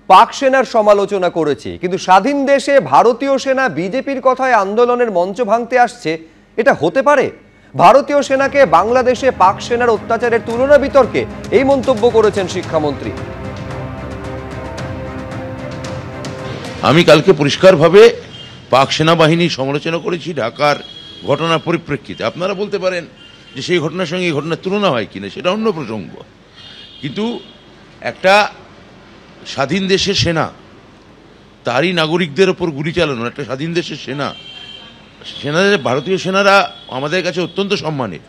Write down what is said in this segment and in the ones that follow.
পাক সেনার সমালোচনা করেছে, কিন্তু স্বাধীন দেশে ভারতীয় সেনা বিজেপির কথায় আন্দোলনের মঞ্চ ভাঙতে আসছে, এটা হতে পারে? ভারতীয় সেনাকে বাংলাদেশে পাক সেনার অত্যাচারের তুলনা বিতর্কে এই মন্তব্য করেছেন শিক্ষামন্ত্রী। আমি কালকে পরিষ্কারভাবে পাক সেনাবাহিনীর সমালোচনা করেছি ঢাকার ঘটনার পরিপ্রেক্ষিতে। আপনারা বলতে পারেন যে সেই ঘটনার সঙ্গে এই ঘটনার তুলনা হয় কিনা, সেটা অন্য প্রসঙ্গ। কিন্তু একটা স্বাধীন দেশের সেনা, তারই নাগরিকদের ওপর গুলি চালানো একটা স্বাধীন দেশের সেনাদের, ভারতীয় সেনারা আমাদের কাছে অত্যন্ত সম্মানের।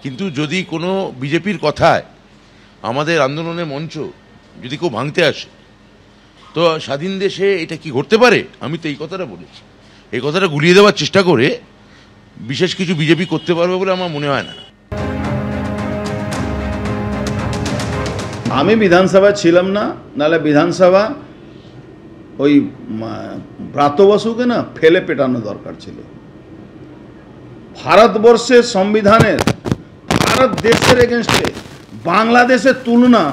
কিন্তু যদি কোনো বিজেপির কথায় আমাদের আন্দোলনের মঞ্চ যদি কেউ ভাঙতে আসে, তো স্বাধীন দেশে এটা কি ঘটতে পারে? আমি তো এই কথাটা বলেছি। এই কথাটা গুলিয়ে দেওয়ার চেষ্টা করে বিশেষ কিছু বিজেপি করতে পারবে বলে আমার মনে হয় না। আমি বিধানসভায় ছিলাম না, নাহলে বিধানসভা ওই ব্রাত্য বসুকে না ফেলে পেটানো দরকার ছিল। ভারতবর্ষের সংবিধানের, ভারত দেশের এগেনস্টে বাংলাদেশের তুলনা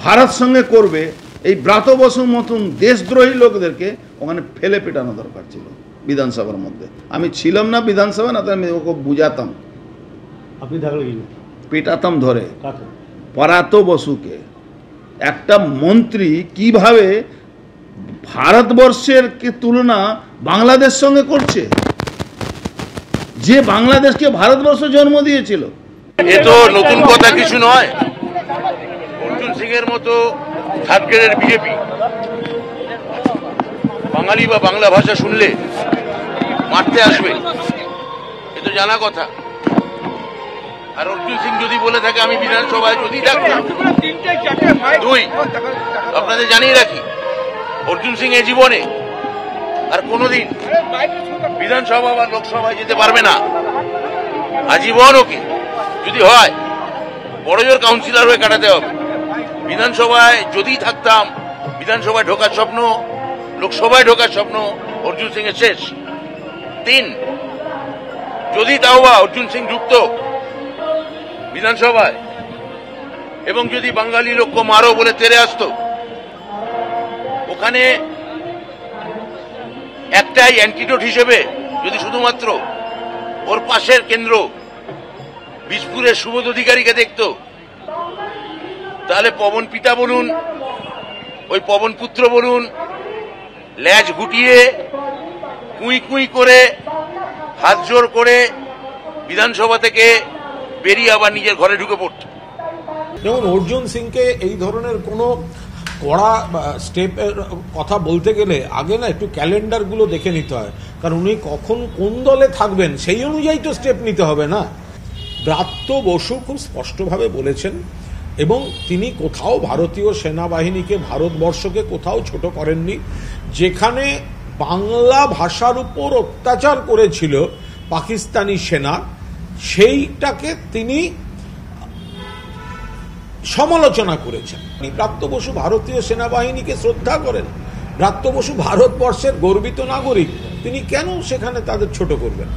ভারত সঙ্গে করবে, এই ব্রাত্য বসুর মতন দেশদ্রোহী লোকদেরকে ওখানে ফেলে পেটানো দরকার ছিল বিধানসভার মধ্যে। আমি ছিলাম না বিধানসভা, না তো আমি ওকে বুঝাতাম, আপনি পেটাতাম ধরে ব্রাত্য বসুকে। একটা মন্ত্রী কিভাবে ভারতবর্ষের তুলনা বাংলাদেশ সঙ্গে করছে, যে বাংলাদেশকে ভারতবর্ষ জন্ম দিয়েছিল। এ তো নতুন কথা কিছু নয়। অর্জুন সিং এর মতো থার্ড গ্রেডের বিজেপি বাঙালি বা বাংলা ভাষা শুনলে মারতে আসবে, এ তো জানা কথা। আর অর্জুন সিং যদি বলে থাকে আমি বিধানসভায় যদি থাকতাম, দুই, আপনাদের জানিয়ে রাখি, অর্জুন সিং এ জীবনে আর কোনোদিন বিধানসভা বা লোকসভায় যেতে পারবে না, আজীবন। ওকে যদি হয় বড় জোর কাউন্সিলর হয়ে কাটাতে হবে। বিধানসভায় যদি থাকতাম, বিধানসভায় ঢোকার স্বপ্ন, লোকসভায় ঢোকার স্বপ্ন অর্জুন সিং এর শেষ। তিন, যদি তাও বা অর্জুন সিং যুক্ত বিধানসভায় এবং যদি বাঙালি লোককে মারো বলে তেরে আসতো, ওখানে একটাই অ্যান্টিডোট হিসেবে যদি শুধুমাত্র ওর পাশের কেন্দ্র বিজপুরের সুবোধ অধিকারীকে দেখতো, তাহলে পবন পিতা বলুন, ওই পবন পুত্র বলুন, ল্যাজ গুটিয়ে কুই কুই করে হাত জোর করে বিধানসভা থেকে বেরিয়ে আবার নিজের ঘরে ঢুকে পড়ত। যেমন অর্জুন সিংকে এই ধরনের কোনো কড়া স্টেপের কথা বলতে গেলে আগে না একটু ক্যালেন্ডারগুলো দেখে নিতে হয়, কারণ উনি কখন কোন দলে থাকবেন সেই অনুযায়ী তো স্টেপ নিতে হবে না। ব্রাত্য বসু খুব স্পষ্টভাবে বলেছেন, এবং তিনি কোথাও ভারতীয় সেনাবাহিনীকে, ভারতবর্ষকে কোথাও ছোট করেননি। যেখানে বাংলা ভাষার উপর অত্যাচার করেছিল পাকিস্তানি সেনা, সেইটাকে তিনি সমালোচনা করেছেন। ব্রাত্য বসু ভারতীয় সেনাবাহিনীকে শ্রদ্ধা করেন, ব্রাত্য বসু ভারতবর্ষের গর্বিত নাগরিক, তিনি কেন সেখানে তাদের ছোট করবেন?